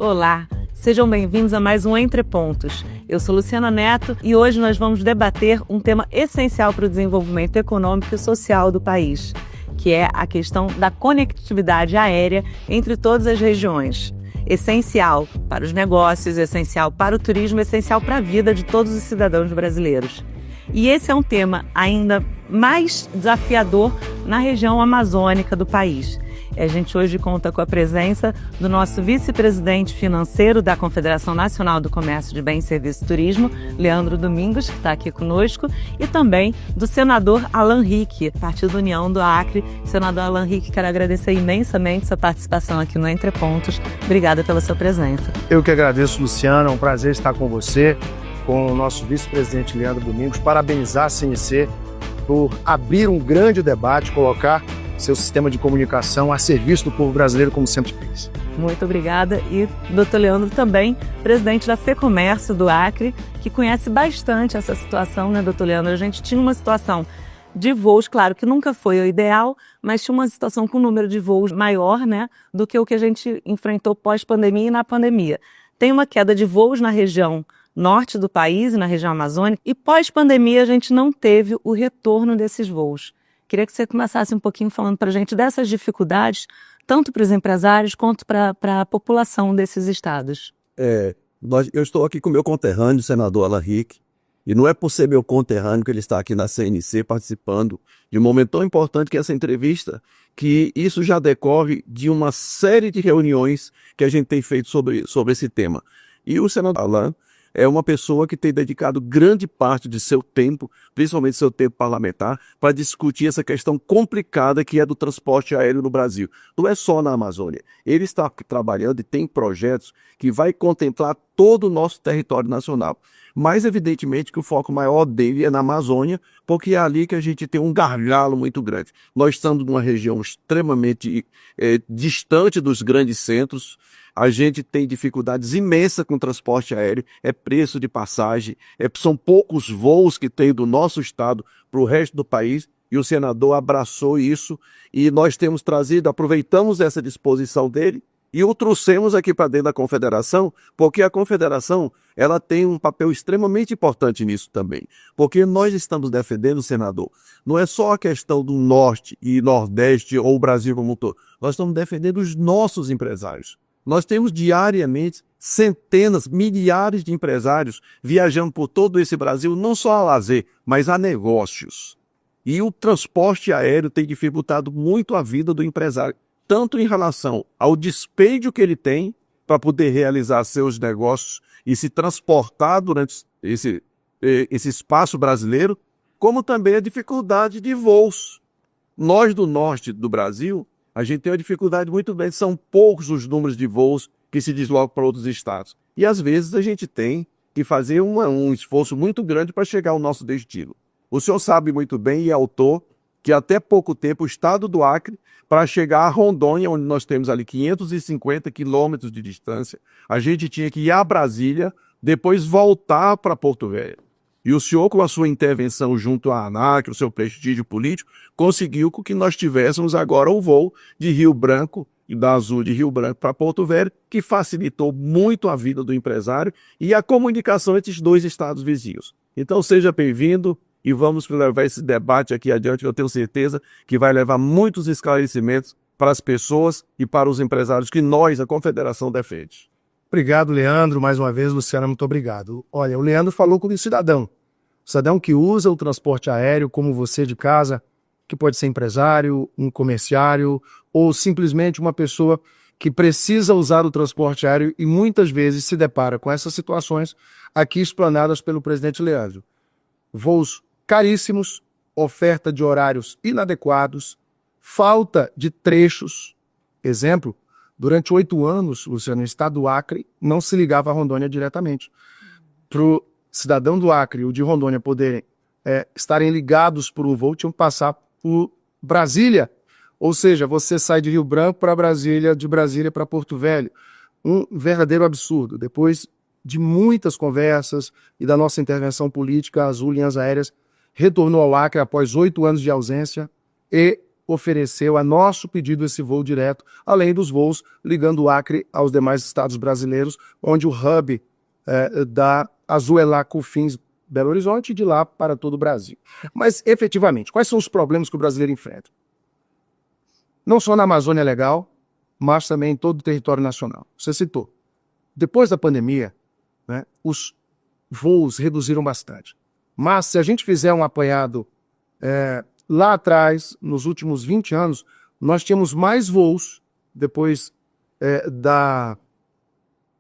Olá, sejam bem-vindos a mais um Entre Pontos. Eu sou Luciana Neto e hoje nós vamos debater um tema essencial para o desenvolvimento econômico e social do país, que é a questão da conectividade aérea entre todas as regiões. Essencial para os negócios, essencial para o turismo, essencial para a vida de todos os cidadãos brasileiros. E esse é um tema ainda mais desafiador na região amazônica do país. A gente hoje conta com a presença do nosso vice-presidente financeiro da Confederação Nacional do Comércio de Bens, Serviços e Turismo, Leandro Domingos, que está aqui conosco, e também do senador Alan Rick, Partido União do Acre. Senador Alan Rick, quero agradecer imensamente sua participação aqui no Entre Pontos. Obrigada pela sua presença. Eu que agradeço, Luciana, é um prazer estar com você, com o nosso vice-presidente Leandro Domingos, parabenizar a CNC por abrir um grande debate, colocar seu sistema de comunicação a serviço do povo brasileiro, como sempre fez. Muito obrigada. E doutor Leandro também, presidente da FEComércio do Acre, que conhece bastante essa situação, né, doutor Leandro? A gente tinha uma situação de voos, claro que nunca foi o ideal, mas tinha uma situação com um número de voos maior, né, do que o que a gente enfrentou pós-pandemia e na pandemia. Tem uma queda de voos na região norte do país, na região amazônica, e pós-pandemia a gente não teve o retorno desses voos. Queria que você começasse um pouquinho falando para a gente dessas dificuldades, tanto para os empresários quanto para a população desses estados. Eu estou aqui com o meu conterrâneo, o senador Alan Rick, e não é por ser meu conterrâneo que ele está aqui na CNC participando de um momento tão importante que essa entrevista, que isso já decorre de uma série de reuniões que a gente tem feito sobre esse tema. E o senador Alan é uma pessoa que tem dedicado grande parte de seu tempo, principalmente seu tempo parlamentar, para discutir essa questão complicada que é do transporte aéreo no Brasil. Não é só na Amazônia. Ele está trabalhando e tem projetos que vai contemplar todo o nosso território nacional. Mas, evidentemente, que o foco maior dele é na Amazônia, porque é ali que a gente tem um gargalo muito grande. Nós estamos numa região extremamente distante dos grandes centros. A gente tem dificuldades imensas com o transporte aéreo, é preço de passagem, são poucos voos que tem do nosso estado para o resto do país, e o senador abraçou isso, e nós temos trazido, aproveitamos essa disposição dele, e o trouxemos aqui para dentro da Confederação, porque a Confederação ela tem um papel extremamente importante nisso também. Porque nós estamos defendendo, senador, não é só a questão do Norte e Nordeste ou o Brasil como um todo, nós estamos defendendo os nossos empresários. Nós temos diariamente centenas, milhares de empresários viajando por todo esse Brasil, não só a lazer, mas a negócios. E o transporte aéreo tem dificultado muito a vida do empresário, tanto em relação ao dispêndio que ele tem para poder realizar seus negócios e se transportar durante esse espaço brasileiro, como também a dificuldade de voos. Nós do norte do Brasil, a gente tem uma dificuldade muito grande, são poucos os números de voos que se deslocam para outros estados. E às vezes a gente tem que fazer um esforço muito grande para chegar ao nosso destino. O senhor sabe muito bem e é autor que até pouco tempo o estado do Acre, para chegar a Rondônia, onde nós temos ali 550 quilômetros de distância, a gente tinha que ir a Brasília, depois voltar para Porto Velho. E o senhor, com a sua intervenção junto à ANAC, o seu prestígio político, conseguiu que nós tivéssemos agora o voo de Rio Branco, da Azul de Rio Branco para Porto Velho, que facilitou muito a vida do empresário e a comunicação entre os dois estados vizinhos. Então seja bem-vindo e vamos levar esse debate aqui adiante, eu tenho certeza que vai levar muitos esclarecimentos para as pessoas e para os empresários que nós, a Confederação, defende. Obrigado, Leandro. Mais uma vez, Luciana, muito obrigado. Olha, o Leandro falou com o cidadão que usa o transporte aéreo, como você de casa, que pode ser empresário, um comerciário ou simplesmente uma pessoa que precisa usar o transporte aéreo e muitas vezes se depara com essas situações aqui explanadas pelo presidente Leandro. Voos caríssimos, oferta de horários inadequados, falta de trechos. Exemplo, durante 8 anos, Luciano, o estado do Acre não se ligava a Rondônia diretamente. Para o cidadão do Acre e o de Rondônia poderem estarem ligados por um voo, tinham que passar por Brasília. Ou seja, você sai de Rio Branco para Brasília, de Brasília para Porto Velho. Um verdadeiro absurdo. Depois de muitas conversas e da nossa intervenção política, a Azul Linhas Aéreas retornou ao Acre após 8 anos de ausência e ofereceu a nosso pedido esse voo direto, além dos voos ligando o Acre aos demais estados brasileiros, onde o hub da Azul é lá Confins Belo Horizonte e de lá para todo o Brasil. Mas, efetivamente, quais são os problemas que o brasileiro enfrenta? Não só na Amazônia Legal, mas também em todo o território nacional. Você citou. Depois da pandemia, né, os voos reduziram bastante. Mas, se a gente fizer um apanhado lá atrás, nos últimos 20 anos, nós tínhamos mais voos depois da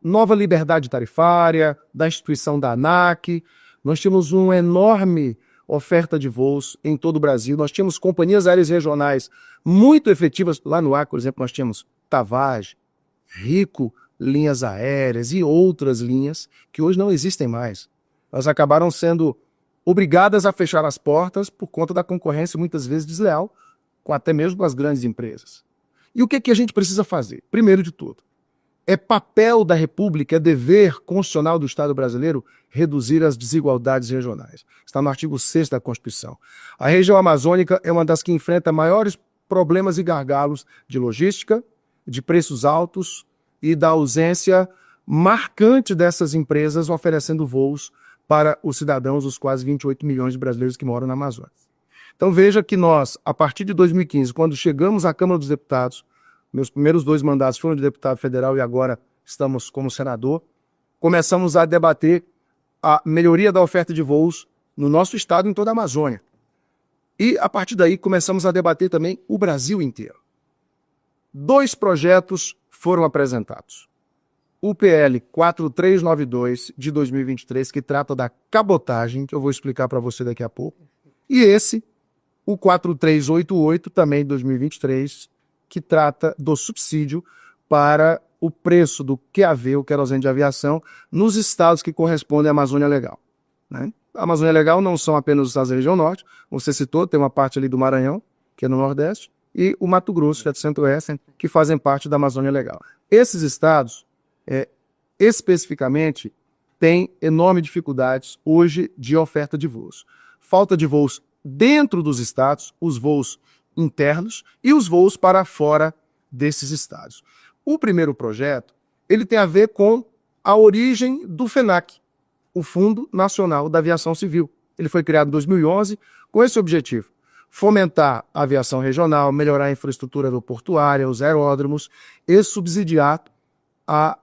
nova liberdade tarifária, da instituição da ANAC. Nós tínhamos uma enorme oferta de voos em todo o Brasil. Nós tínhamos companhias aéreas regionais muito efetivas. Lá no Acre, por exemplo, nós tínhamos Tavage, Rico, linhas aéreas e outras linhas que hoje não existem mais. Elas acabaram sendo obrigadas a fechar as portas por conta da concorrência muitas vezes desleal, com até mesmo as grandes empresas. E o que a gente precisa fazer? Primeiro de tudo, é papel da República, é dever constitucional do Estado brasileiro reduzir as desigualdades regionais. Está no artigo 6º da Constituição. A região amazônica é uma das que enfrenta maiores problemas e gargalos de logística, de preços altos e da ausência marcante dessas empresas oferecendo voos para os cidadãos, os quase 28 milhões de brasileiros que moram na Amazônia. Então veja que nós, a partir de 2015, quando chegamos à Câmara dos Deputados, meus primeiros 2 mandatos foram de deputado federal e agora estamos como senador, começamos a debater a melhoria da oferta de voos no nosso estado e em toda a Amazônia. E, a partir daí, começamos a debater também o Brasil inteiro. 2 projetos foram apresentados. O PL 4392 de 2023, que trata da cabotagem, que eu vou explicar para você daqui a pouco, e esse, o 4388, também de 2023, que trata do subsídio para o preço do QAV, o querosene de aviação, nos estados que correspondem à Amazônia Legal. Né? A Amazônia Legal não são apenas os estados da região norte, você citou, tem uma parte ali do Maranhão, que é no Nordeste, e o Mato Grosso, que é do Centro-Oeste, que fazem parte da Amazônia Legal. Esses estados, especificamente, têm enormes dificuldades hoje de oferta de voos. Falta de voos dentro dos estados, os voos internos e os voos para fora desses estados. O primeiro projeto, ele tem a ver com a origem do FENAC, o Fundo Nacional da Aviação Civil. Ele foi criado em 2011 com esse objetivo: fomentar a aviação regional, melhorar a infraestrutura aeroportuária, os aeródromos e subsidiar a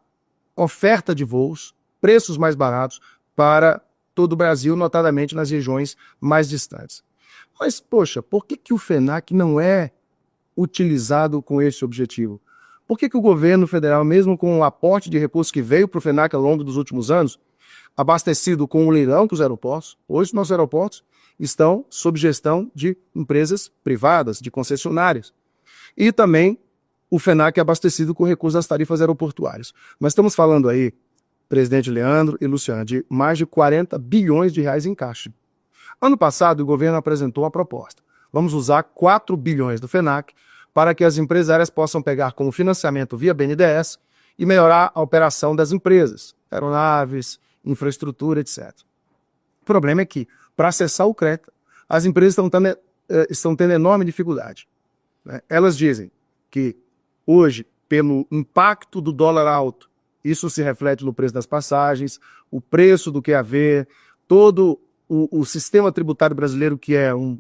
oferta de voos, preços mais baratos para todo o Brasil, notadamente nas regiões mais distantes. Mas, poxa, por que o FENAC não é utilizado com esse objetivo? Por que o governo federal, mesmo com o aporte de recursos que veio para o FENAC ao longo dos últimos anos, abastecido com o leilão dos aeroportos, hoje nossos aeroportos estão sob gestão de empresas privadas, de concessionárias. E também o FENAC é abastecido com recursos das tarifas aeroportuárias. Nós estamos falando aí, presidente Leandro e Luciana, de mais de 40 bilhões de reais em caixa. Ano passado, o governo apresentou uma proposta. Vamos usar 4 bilhões do FENAC para que as empresas aéreas possam pegar como financiamento via BNDES e melhorar a operação das empresas, aeronaves, infraestrutura, etc. O problema é que, para acessar o crédito, as empresas estão tendo enorme dificuldade. Né? Elas dizem que, hoje, pelo impacto do dólar alto, isso se reflete no preço das passagens, o preço do QAV, todo o sistema tributário brasileiro, que é um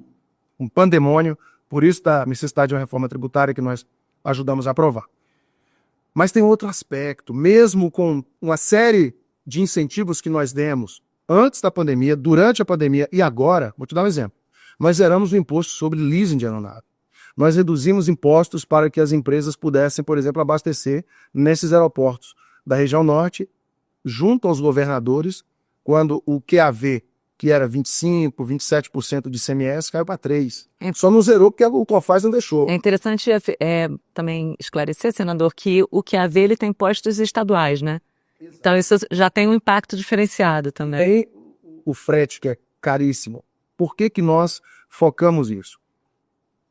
pandemônio, por isso da necessidade de uma reforma tributária que nós ajudamos a aprovar. Mas tem outro aspecto, mesmo com uma série de incentivos que nós demos antes da pandemia, durante a pandemia e agora, vou te dar um exemplo, nós zeramos o imposto sobre leasing de aeronave. Nós reduzimos impostos para que as empresas pudessem, por exemplo, abastecer nesses aeroportos da região norte, junto aos governadores, quando o QAV, que era 25%, 27% de ICMS, caiu para 3%. Só não zerou porque o COFAS não deixou. É interessante também esclarecer, senador, que o QAV ele tem impostos estaduais, né? Exato. Então isso já tem um impacto diferenciado também. Tem o frete, que é caríssimo. Por que nós focamos isso?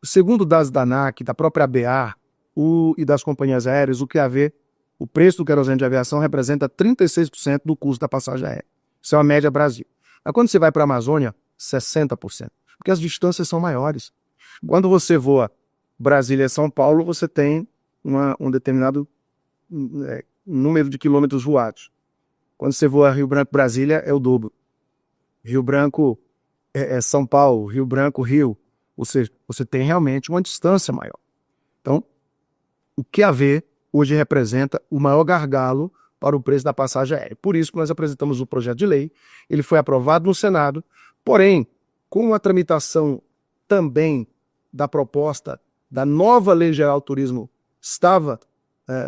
Segundo dados da ANAC, da própria ABA e das companhias aéreas, o QAV, o preço do querosene de aviação, representa 36% do custo da passagem aérea. Isso é uma média Brasil. Mas quando você vai para a Amazônia, 60%. Porque as distâncias são maiores. Quando você voa Brasília-São Paulo, você tem um determinado número de quilômetros voados. Quando você voa Rio Branco-Brasília, é o dobro. Rio Branco São Paulo, Rio Branco, Rio. Ou seja, você tem realmente uma distância maior. Então, o QAV hoje representa o maior gargalo para o preço da passagem aérea. Por isso que nós apresentamos o projeto de lei, ele foi aprovado no Senado, porém, com a tramitação também da proposta da nova Lei Geral do Turismo estava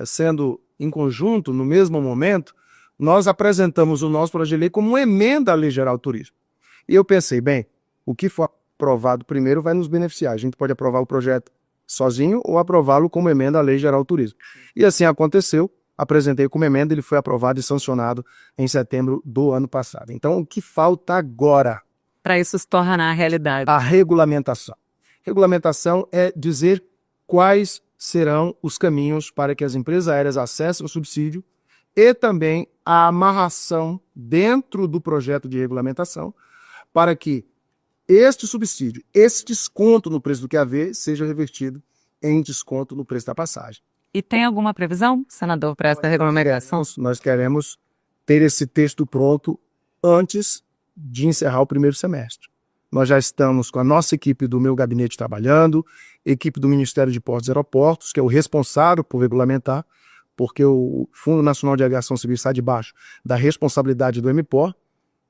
sendo em conjunto, no mesmo momento, nós apresentamos o nosso projeto de lei como uma emenda à Lei Geral do Turismo. E eu pensei, bem, o que for aprovado primeiro vai nos beneficiar. A gente pode aprovar o projeto sozinho ou aprová-lo como emenda à Lei Geral do Turismo. E assim aconteceu, apresentei como emenda, ele foi aprovado e sancionado em setembro do ano passado. Então, o que falta agora? Para isso se tornar realidade. A regulamentação. Regulamentação é dizer quais serão os caminhos para que as empresas aéreas acessem o subsídio e também a amarração dentro do projeto de regulamentação para que este subsídio, esse desconto no preço do QAV seja revertido em desconto no preço da passagem. E tem alguma previsão, senador, para essa regulamentação? Nós queremos ter esse texto pronto antes de encerrar o primeiro semestre. Nós já estamos com a nossa equipe do meu gabinete trabalhando, equipe do Ministério de Portos e Aeroportos, que é o responsável por regulamentar, porque o Fundo Nacional de Aviação Civil está debaixo da responsabilidade do MPOR,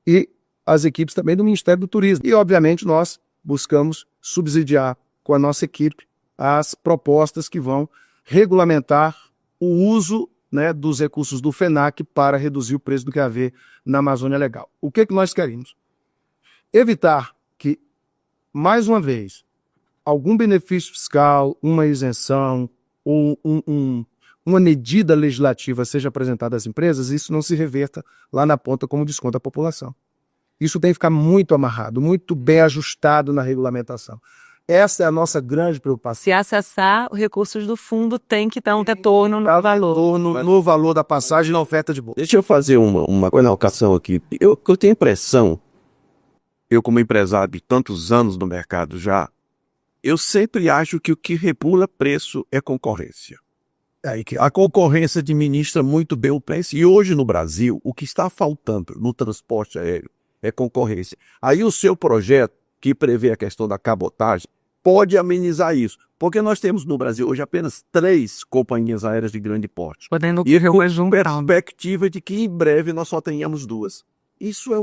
e as equipes também do Ministério do Turismo. E, obviamente, nós buscamos subsidiar com a nossa equipe as propostas que vão regulamentar o uso, né, dos recursos do FENAC para reduzir o preço do QAV na Amazônia Legal. O que nós queremos? Evitar que, mais uma vez, algum benefício fiscal, uma isenção ou uma medida legislativa seja apresentada às empresas, isso não se reverta lá na ponta como desconto à população. Isso tem que ficar muito amarrado, muito bem ajustado na regulamentação. Essa é a nossa grande preocupação. Se acessar, os recursos do fundo tem que dar um retorno no valor. No valor da passagem e na oferta de bolsa. Deixa eu fazer uma colocação aqui. Eu tenho a impressão, eu como empresário de tantos anos no mercado já, eu sempre acho que o que regula preço é concorrência. A concorrência administra muito bem o preço. E hoje no Brasil, o que está faltando no transporte aéreo é concorrência. Aí o seu projeto, que prevê a questão da cabotagem, pode amenizar isso. Porque nós temos no Brasil hoje apenas 3 companhias aéreas de grande porte. Podendo E com perspectiva de que em breve nós só tenhamos 2. Isso é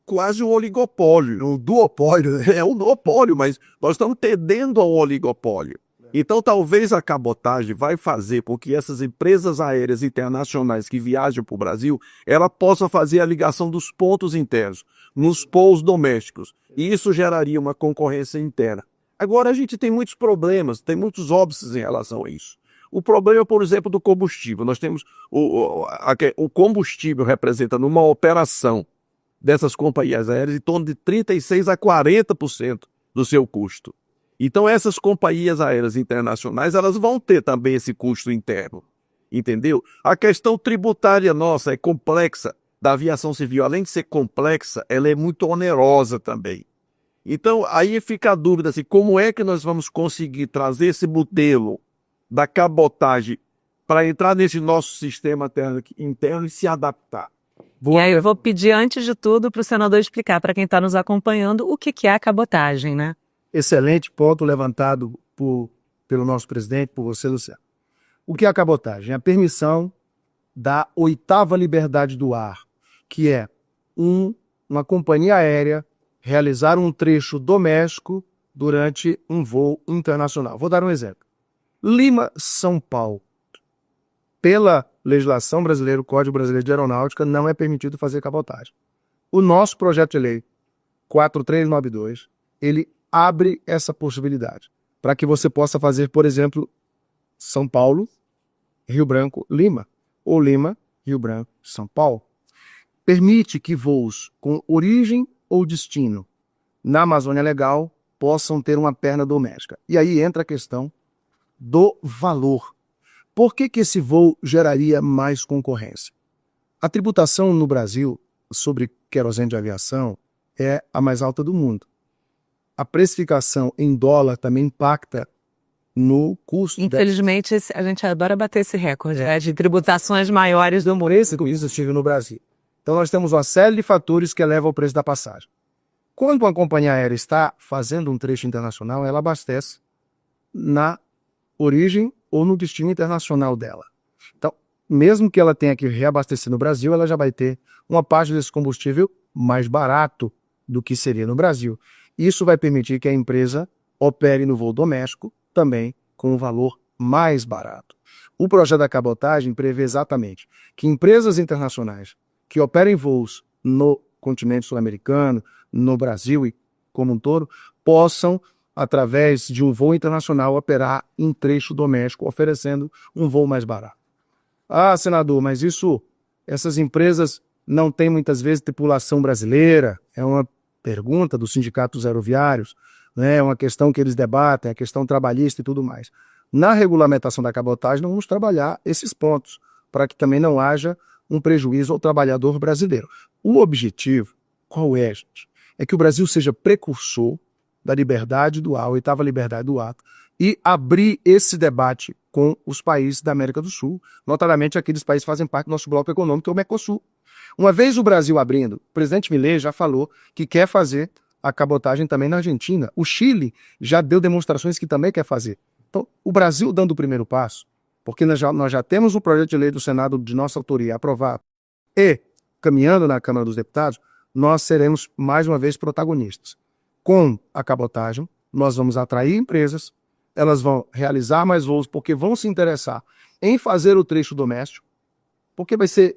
quase um oligopólio. Um duopólio, né? É um duopólio, mas nós estamos tendendo ao oligopólio. Então talvez a cabotagem vai fazer com que essas empresas aéreas internacionais que viajam para o Brasil, ela possa fazer a ligação dos pontos internos, nos voos domésticos. E isso geraria uma concorrência interna. Agora a gente tem muitos problemas, tem muitos óbices em relação a isso. O problema, por exemplo, do combustível. Nós temos o combustível representa numa operação dessas companhias aéreas em torno de 36% a 40% do seu custo. Então essas companhias aéreas internacionais, elas vão ter também esse custo interno, entendeu? A questão tributária nossa é complexa, da aviação civil, além de ser complexa, ela é muito onerosa também. Então aí fica a dúvida, assim, como é que nós vamos conseguir trazer esse modelo da cabotagem para entrar nesse nosso sistema interno e se adaptar? E aí eu vou pedir, antes de tudo, para o senador explicar para quem está nos acompanhando o que é a cabotagem, né? Excelente ponto levantado pelo nosso presidente, por você, Luciano. O que é a cabotagem? É a permissão da 8ª liberdade do ar, que é uma companhia aérea realizar um trecho doméstico durante um voo internacional. Vou dar um exemplo. Lima-São Paulo. Pela legislação brasileira, o Código Brasileiro de Aeronáutica, não é permitido fazer cabotagem. O nosso projeto de lei 4392, ele abre essa possibilidade para que você possa fazer, por exemplo, São Paulo, Rio Branco, Lima, ou Lima, Rio Branco, São Paulo. Permite que voos com origem ou destino na Amazônia Legal possam ter uma perna doméstica. E aí entra a questão do valor. Por que esse voo geraria mais concorrência? A tributação no Brasil sobre querosene de aviação é a mais alta do mundo. A precificação em dólar também impacta no custo. Infelizmente, a gente adora bater esse recorde, né, de tributações maiores do mundo. Por isso que isso estive no Brasil. Então nós temos uma série de fatores que elevam o preço da passagem. Quando uma companhia aérea está fazendo um trecho internacional, ela abastece na origem ou no destino internacional dela. Então, mesmo que ela tenha que reabastecer no Brasil, ela já vai ter uma parte desse combustível mais barato do que seria no Brasil. Isso vai permitir que a empresa opere no voo doméstico também com um valor mais barato. O projeto da cabotagem prevê exatamente que empresas internacionais que operem voos no continente sul-americano, no Brasil e como um todo, possam, através de um voo internacional, operar em trecho doméstico, oferecendo um voo mais barato. Ah, senador, mas essas empresas não têm muitas vezes tripulação brasileira? É uma pergunta dos sindicatos aeroviários, né? É uma questão que eles debatem, a questão trabalhista e tudo mais. Na regulamentação da cabotagem, nós vamos trabalhar esses pontos, para que também não haja um prejuízo ao trabalhador brasileiro. O objetivo, qual é, gente? É que o Brasil seja precursor da liberdade dual, oitava liberdade do ato, e abrir esse debate com os países da América do Sul, notadamente aqueles países que fazem parte do nosso bloco econômico, que é o Mercosul. Uma vez o Brasil abrindo, o presidente Milei já falou que quer fazer a cabotagem também na Argentina. O Chile já deu demonstrações que também quer fazer. Então, o Brasil dando o primeiro passo, porque nós já temos um projeto de lei do Senado de nossa autoria aprovado e caminhando na Câmara dos Deputados, nós seremos mais uma vez protagonistas. Com a cabotagem, nós vamos atrair empresas, elas vão realizar mais voos porque vão se interessar em fazer o trecho doméstico, porque vai ser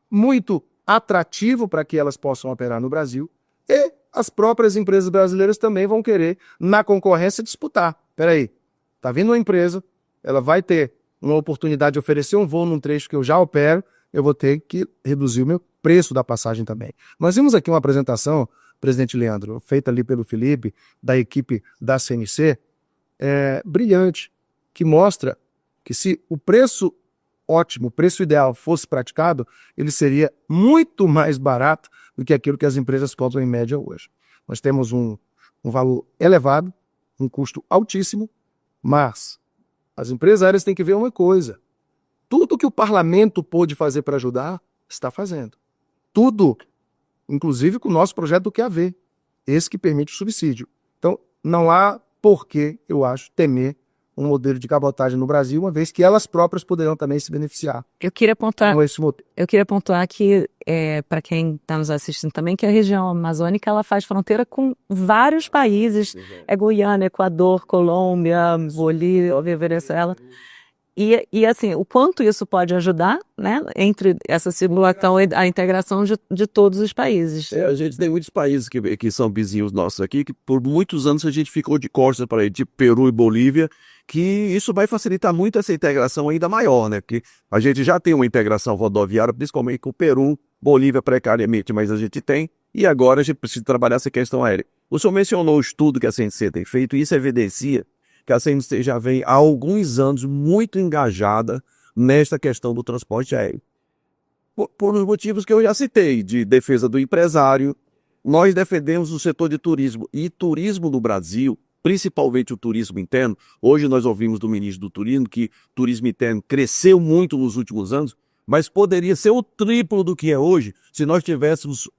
muito atrativo para que elas possam operar no Brasil, e as próprias empresas brasileiras também vão querer, na concorrência, disputar. Espera aí, está vindo uma empresa, ela vai ter uma oportunidade de oferecer um voo num trecho que eu já opero, eu vou ter que reduzir o meu preço da passagem também. Nós vimos aqui uma apresentação, presidente Leandro, feita ali pelo Felipe, da equipe da CNC, brilhante, que mostra que se o preço ótimo, o preço ideal fosse praticado, ele seria muito mais barato do que aquilo que as empresas cobram em média hoje. Nós temos um valor elevado, um custo altíssimo, mas as empresas aéreas têm que ver uma coisa: tudo que o parlamento pôde fazer para ajudar, está fazendo. Tudo, inclusive com o nosso projeto do QAV, esse que permite o subsídio. Então, não há por que, eu acho, temer um modelo de cabotagem no Brasil, uma vez que elas próprias poderão também se beneficiar. Eu queria pontuar que, para quem está nos assistindo também, que a região amazônica ela faz fronteira com vários países. É Guiana, Equador, Colômbia, Bolívia, Venezuela. E assim, o quanto isso pode ajudar, né, entre essa circulação e a integração de todos os países. A gente tem muitos países que são vizinhos nossos aqui, que por muitos anos a gente ficou de costas para ir, tipo Peru e Bolívia, que isso vai facilitar muito essa integração ainda maior, né? Porque a gente já tem uma integração rodoviária, principalmente com o Peru, Bolívia precariamente, mas a gente tem, e agora a gente precisa trabalhar essa questão aérea. O senhor mencionou o estudo que a CNC tem feito, e isso evidencia que a CNC já vem há alguns anos muito engajada nesta questão do transporte aéreo. Por os motivos que eu já citei, de defesa do empresário, nós defendemos o setor de turismo. E turismo no Brasil, principalmente o turismo interno, hoje nós ouvimos do ministro do Turismo que o turismo interno cresceu muito nos últimos anos, mas poderia ser o triplo do que é hoje se nós tivéssemos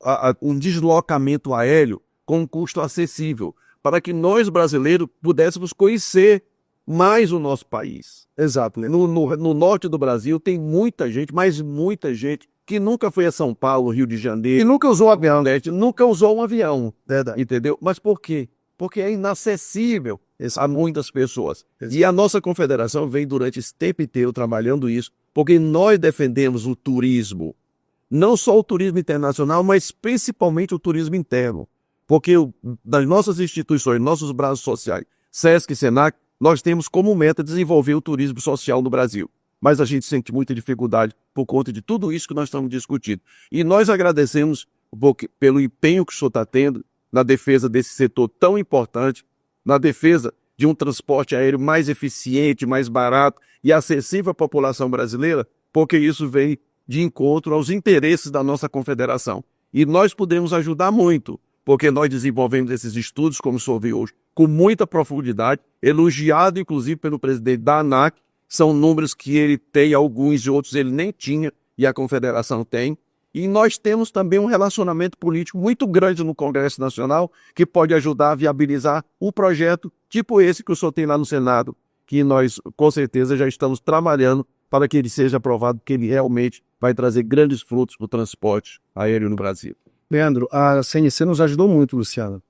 um deslocamento aéreo com um custo acessível, para que nós, brasileiros, pudéssemos conhecer mais o nosso país. Exato. Né? No norte do Brasil tem muita gente, mas muita gente, que nunca foi a São Paulo, Rio de Janeiro. E nunca usou um avião. Nunca usou um avião. Verdade. Entendeu? Mas por quê? Porque é inacessível a muitas pessoas. Exato. E a nossa confederação vem durante esse tempo inteiro trabalhando isso, porque nós defendemos o turismo. Não só o turismo internacional, mas principalmente o turismo interno. Porque das nossas instituições, nossos braços sociais, SESC e SENAC, nós temos como meta desenvolver o turismo social no Brasil. Mas a gente sente muita dificuldade por conta de tudo isso que nós estamos discutindo. E nós agradecemos pelo empenho que o senhor está tendo na defesa desse setor tão importante, na defesa de um transporte aéreo mais eficiente, mais barato e acessível à população brasileira, porque isso vem de encontro aos interesses da nossa confederação. E nós podemos ajudar muito, porque nós desenvolvemos esses estudos, como o senhor viu hoje, com muita profundidade, elogiado inclusive pelo presidente da ANAC. São números que ele tem, alguns e outros ele nem tinha, e a Confederação tem. E nós temos também um relacionamento político muito grande no Congresso Nacional, que pode ajudar a viabilizar um projeto tipo esse que o senhor tem lá no Senado, que nós, com certeza, já estamos trabalhando para que ele seja aprovado, porque ele realmente vai trazer grandes frutos para o transporte aéreo no Brasil. Leandro, a CNC nos ajudou muito, Luciano.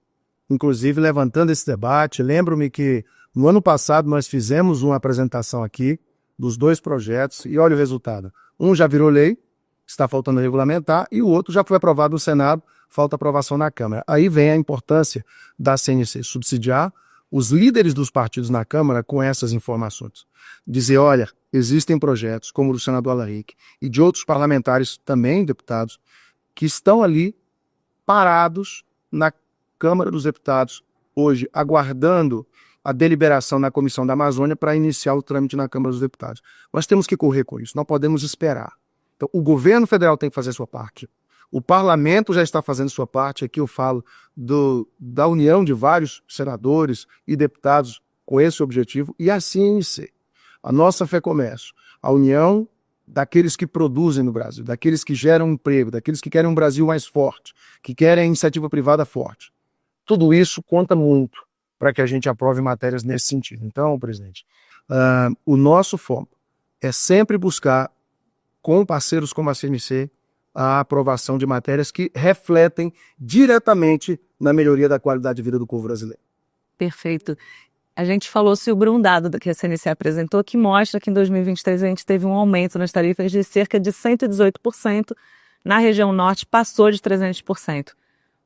Inclusive, levantando esse debate, lembro-me que no ano passado nós fizemos uma apresentação aqui dos 2 projetos e olha o resultado. Um já virou lei, está faltando regulamentar, e o outro já foi aprovado no Senado, falta aprovação na Câmara. Aí vem a importância da CNC subsidiar os líderes dos partidos na Câmara com essas informações. Dizer, olha, existem projetos, como o do senador Alaric e de outros parlamentares também, deputados, que estão ali parados na Câmara dos Deputados, hoje, aguardando a deliberação na Comissão da Amazônia para iniciar o trâmite na Câmara dos Deputados. Nós temos que correr com isso, não podemos esperar. Então, o governo federal tem que fazer a sua parte. O parlamento já está fazendo sua parte. Aqui eu falo da união de vários senadores e deputados com esse objetivo. E a CNC, a nossa FEComércio, a união daqueles que produzem no Brasil, daqueles que geram emprego, daqueles que querem um Brasil mais forte, que querem a iniciativa privada forte. Tudo isso conta muito para que a gente aprove matérias nesse sentido. Então, presidente, o nosso foco é sempre buscar, com parceiros como a CNC, a aprovação de matérias que refletem diretamente na melhoria da qualidade de vida do povo brasileiro. Perfeito. A gente falou sobre um dado que a CNC apresentou que mostra que em 2023 a gente teve um aumento nas tarifas de cerca de 118%, na região norte passou de 300%.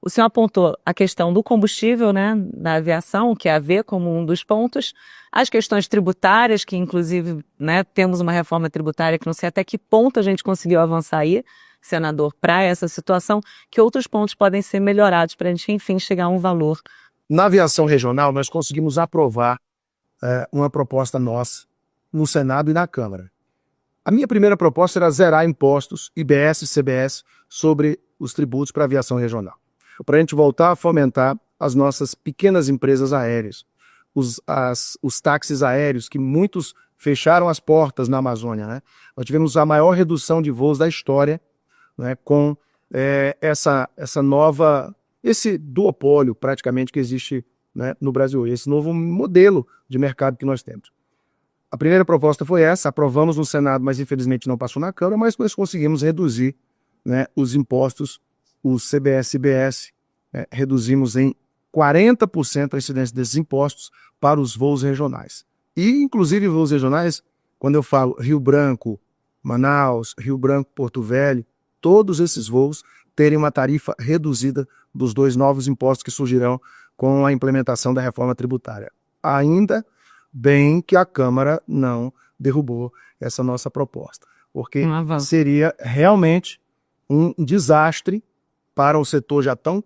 O senhor apontou a questão do combustível, né, da aviação, que é a ver como um dos pontos, as questões tributárias, que inclusive, né, temos uma reforma tributária que não sei até que ponto a gente conseguiu avançar aí, senador, para essa situação, que outros pontos podem ser melhorados para a gente, enfim, chegar a um valor. Na aviação regional, nós conseguimos aprovar uma proposta nossa no Senado e na Câmara. A minha primeira proposta era zerar impostos, IBS e CBS, sobre os tributos para a aviação regional, para a gente voltar a fomentar as nossas pequenas empresas aéreas, os táxis aéreos, que muitos fecharam as portas na Amazônia, né? Nós tivemos a maior redução de voos da história, né, com esse duopólio praticamente que existe, né, no Brasil, esse novo modelo de mercado que nós temos. A primeira proposta foi essa, aprovamos no Senado, mas infelizmente não passou na Câmara, mas nós conseguimos reduzir, né, os impostos, o CBS e IBS, reduzimos em 40% a incidência desses impostos para os voos regionais. E, inclusive, voos regionais, quando eu falo Rio Branco, Manaus, Rio Branco, Porto Velho, todos esses voos terem uma tarifa reduzida dos 2 novos impostos que surgirão com a implementação da reforma tributária. Ainda bem que a Câmara não derrubou essa nossa proposta, porque seria realmente um desastre para um setor já tão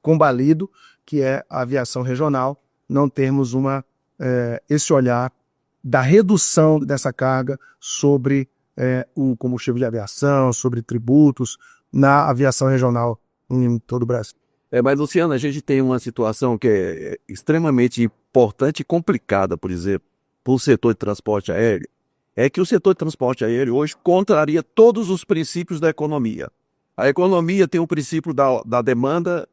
combalido, que é a aviação regional, não termos esse olhar da redução dessa carga sobre o combustível de aviação, sobre tributos na aviação regional em todo o Brasil. Mas, Luciano, a gente tem uma situação que é extremamente importante e complicada, por exemplo, para o setor de transporte aéreo, é que o setor de transporte aéreo hoje contraria todos os princípios da economia. A economia tem o princípio da demanda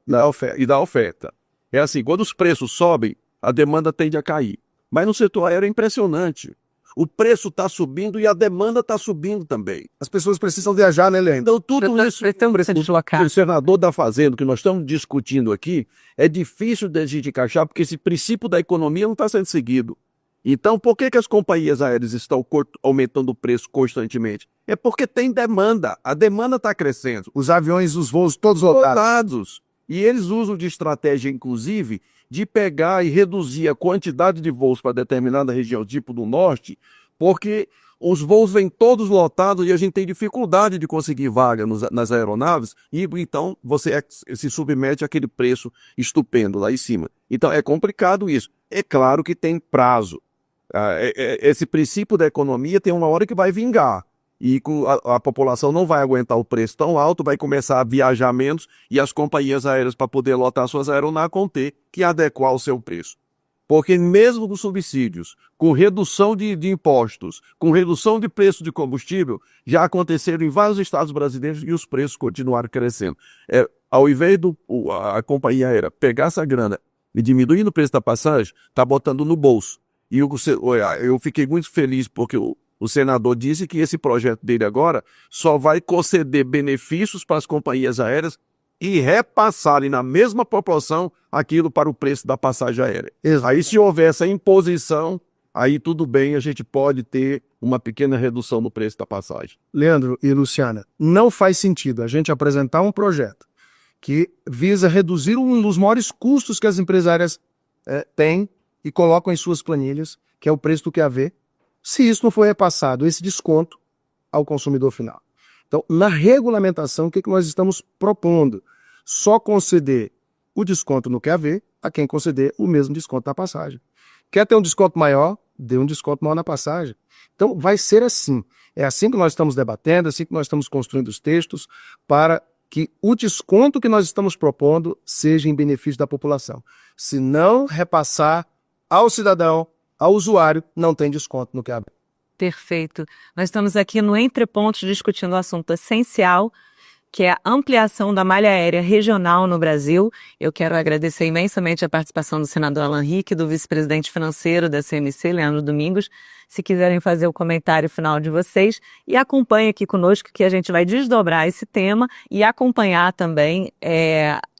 e da oferta. É assim, quando os preços sobem, a demanda tende a cair. Mas no setor aéreo é impressionante. O preço está subindo e a demanda está subindo também. As pessoas precisam viajar, né, Leandro? Então, tudo isso que o senador está fazendo, que nós estamos discutindo aqui, é difícil de a gente encaixar, porque esse princípio da economia não está sendo seguido. Então, por que as companhias aéreas estão aumentando o preço constantemente? É porque tem demanda. A demanda está crescendo. Os aviões, os voos, todos lotados. E eles usam de estratégia, inclusive, de pegar e reduzir a quantidade de voos para determinada região, tipo do norte, porque os voos vêm todos lotados e a gente tem dificuldade de conseguir vaga nas aeronaves, e então você se submete àquele preço estupendo lá em cima. Então é complicado isso. É claro que tem prazo. Esse princípio da economia tem uma hora que vai vingar. e a população não vai aguentar o preço tão alto, vai começar a viajar menos e as companhias aéreas, para poder lotar suas aeronaves, vão ter que adequar o seu preço. Porque mesmo com subsídios, com redução de impostos, com redução de preço de combustível, já aconteceram em vários estados brasileiros e os preços continuaram crescendo. Ao invés a companhia aérea pegar essa grana e diminuir o preço da passagem, está botando no bolso. E eu fiquei muito feliz porque o senador disse que esse projeto dele agora só vai conceder benefícios para as companhias aéreas e repassarem na mesma proporção aquilo para o preço da passagem aérea. Exato. Aí, se houver essa imposição, aí tudo bem, a gente pode ter uma pequena redução no preço da passagem. Leandro e Luciana, não faz sentido a gente apresentar um projeto que visa reduzir um dos maiores custos que as empresárias têm e colocam em suas planilhas, que é o preço do QAV, se isso não for repassado, esse desconto ao consumidor final. Então, na regulamentação, o que nós estamos propondo? Só conceder o desconto no QAV a quem conceder o mesmo desconto na passagem. Quer ter um desconto maior? Dê um desconto maior na passagem. Então, vai ser assim. É assim que nós estamos debatendo, é assim que nós estamos construindo os textos para que o desconto que nós estamos propondo seja em benefício da população. Se não repassar ao cidadão, ao usuário, não tem desconto no QAV. Perfeito. Nós estamos aqui no Entre Pontos discutindo um assunto essencial, que é a ampliação da malha aérea regional no Brasil. Eu quero agradecer imensamente a participação do senador Alan Rick, do vice-presidente financeiro da CMC, Leandro Domingos. Se quiserem fazer o comentário final de vocês, e acompanhe aqui conosco que a gente vai desdobrar esse tema e acompanhar também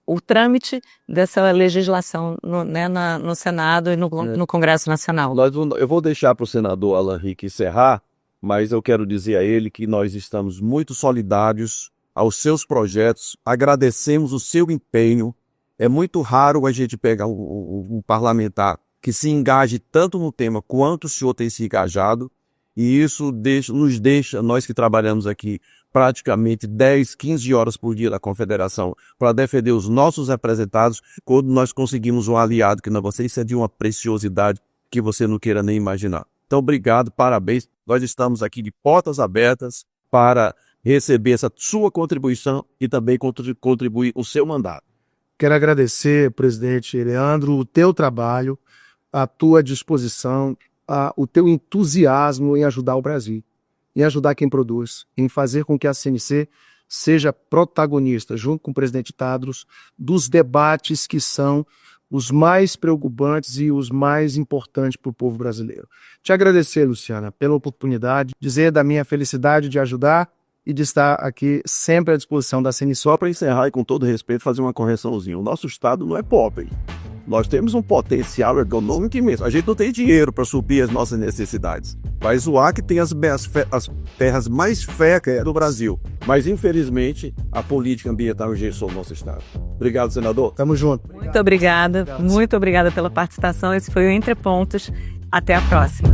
o trâmite dessa legislação no Senado e no Congresso Nacional. Eu vou deixar para o senador Alan Rick encerrar, mas eu quero dizer a ele que nós estamos muito solidários aos seus projetos, agradecemos o seu empenho. É muito raro a gente pegar um parlamentar que se engaje tanto no tema quanto o senhor tem se engajado, e isso nos deixa, nós que trabalhamos aqui praticamente 10, 15 horas por dia da Confederação para defender os nossos representados, quando nós conseguimos um aliado que não você, isso é de uma preciosidade que você não queira nem imaginar. Então, obrigado, parabéns. Nós estamos aqui de portas abertas para receber essa sua contribuição e também contribuir o seu mandato. Quero agradecer, presidente Leandro, o teu trabalho, a tua disposição, o teu entusiasmo em ajudar o Brasil, em ajudar quem produz, em fazer com que a CNC seja protagonista, junto com o presidente Tadros, dos debates que são os mais preocupantes e os mais importantes para o povo brasileiro. Te agradecer, Luciana, pela oportunidade, dizer da minha felicidade de ajudar e de estar aqui sempre à disposição da CNC. Só para encerrar e com todo respeito, fazer uma correçãozinha. O nosso estado não é pobre. Nós temos um potencial econômico imenso. A gente não tem dinheiro para suprir as nossas necessidades. Mas o Acre tem as terras mais férteis do Brasil. Mas, infelizmente, a política ambiental engessou o nosso estado. Obrigado, senador. Tamo junto. Muito obrigada. Muito obrigada pela participação. Esse foi o Entre Pontos. Até a próxima.